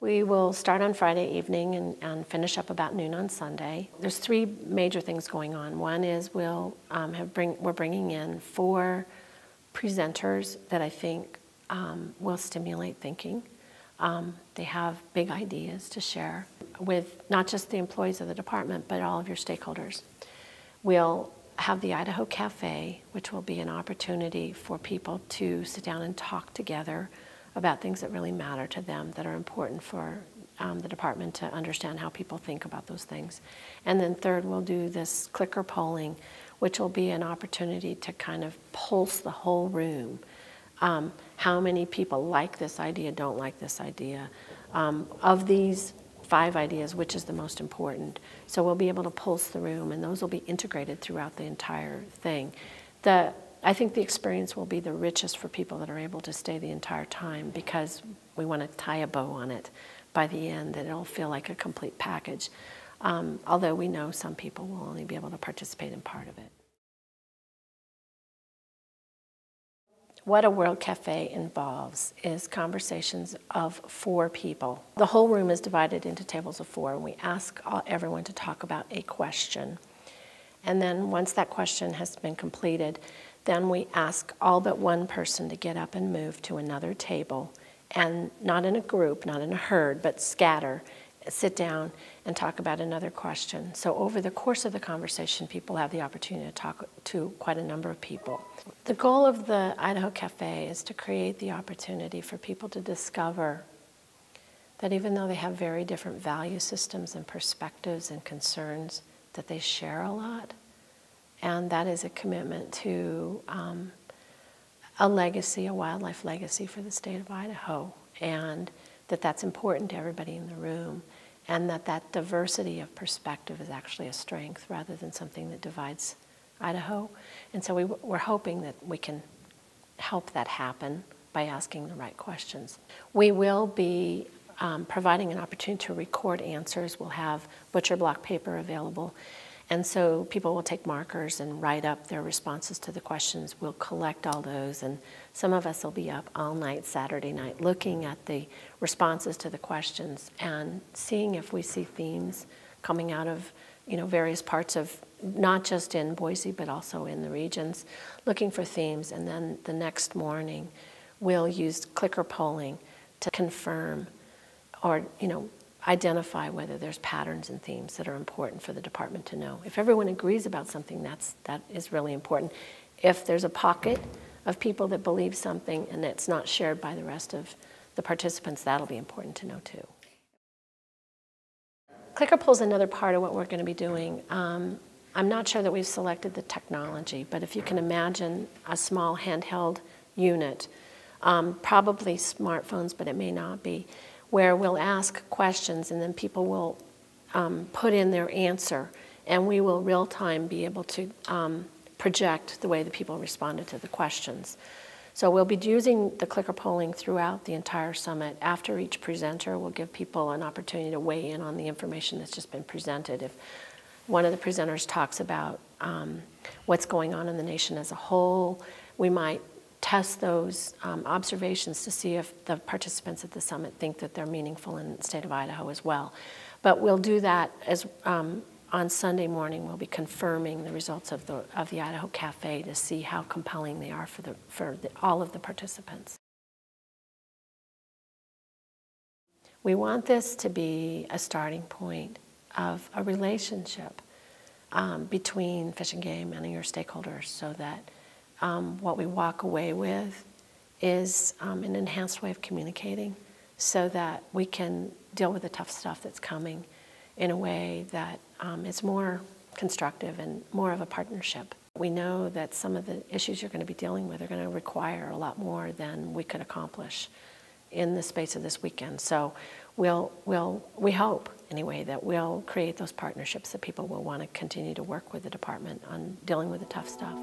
We will start on Friday evening and finish up about noon on Sunday. There's three major things going on. One is we're bringing in 4 presenters that I think will stimulate thinking. They have big ideas to share with not just the employees of the department, but all of your stakeholders. We'll have the Idaho Cafe, which will be an opportunity for people to sit down and talk together about things that really matter to them, that are important for the department to understand how people think about those things. And then third, we'll do this clicker polling, which will be an opportunity to kind of pulse the whole room. How many people like this idea, don't like this idea? Of these 5 ideas, which is the most important? So we'll be able to pulse the room, and those will be integrated throughout the entire thing. I think the experience will be the richest for people that are able to stay the entire time, because we want to tie a bow on it by the end, that it'll feel like a complete package. Although we know some people will only be able to participate in part of it. What a World Cafe involves is conversations of 4 people. The whole room is divided into tables of 4, and we ask everyone to talk about a question. And then once that question has been completed, then we ask all but one person to get up and move to another table, and not in a group, not in a herd, but scatter, sit down and talk about another question. So over the course of the conversation, people have the opportunity to talk to quite a number of people. The goal of the Idaho Cafe is to create the opportunity for people to discover that even though they have very different value systems and perspectives and concerns, that they share a lot. And that is a commitment to a legacy, a wildlife legacy for the state of Idaho, and that's important to everybody in the room, and that diversity of perspective is actually a strength rather than something that divides Idaho. And so we're hoping that we can help that happen by asking the right questions. We will be providing an opportunity to record answers. We'll have butcher block paper available. And so people will take markers and write up their responses to the questions. We'll collect all those, and some of us will be up all night Saturday night looking at the responses to the questions and seeing if we see themes coming out of various parts of, not just in Boise, but also in the regions, looking for themes. And then the next morning, we'll use clicker polling to confirm or identify whether there's patterns and themes that are important for the department to know. If everyone agrees about something, that is really important. If there's a pocket of people that believe something and it's not shared by the rest of the participants, that'll be important to know too. Clicker poll is another part of what we're going to be doing. I'm not sure that we've selected the technology, but if you can imagine a small handheld unit, probably smartphones, but it may not be, where we'll ask questions and then people will put in their answer, and we will real time be able to project the way the people responded to the questions. So we'll be using the clicker polling throughout the entire summit. After each presenter, we'll give people an opportunity to weigh in on the information that's just been presented. If one of the presenters talks about what's going on in the nation as a whole, we might test those observations to see if the participants at the summit think that they're meaningful in the state of Idaho as well. But we'll do that as on Sunday morning. We'll be confirming the results of the Idaho Cafe to see how compelling they are for all of the participants. We want this to be a starting point of a relationship between Fish and Game and your stakeholders, so that what we walk away with is an enhanced way of communicating, so that we can deal with the tough stuff that's coming in a way that is more constructive and more of a partnership. We know that some of the issues you're going to be dealing with are going to require a lot more than we could accomplish in the space of this weekend. So we hope, anyway, that we'll create those partnerships that people will want to continue to work with the department on dealing with the tough stuff.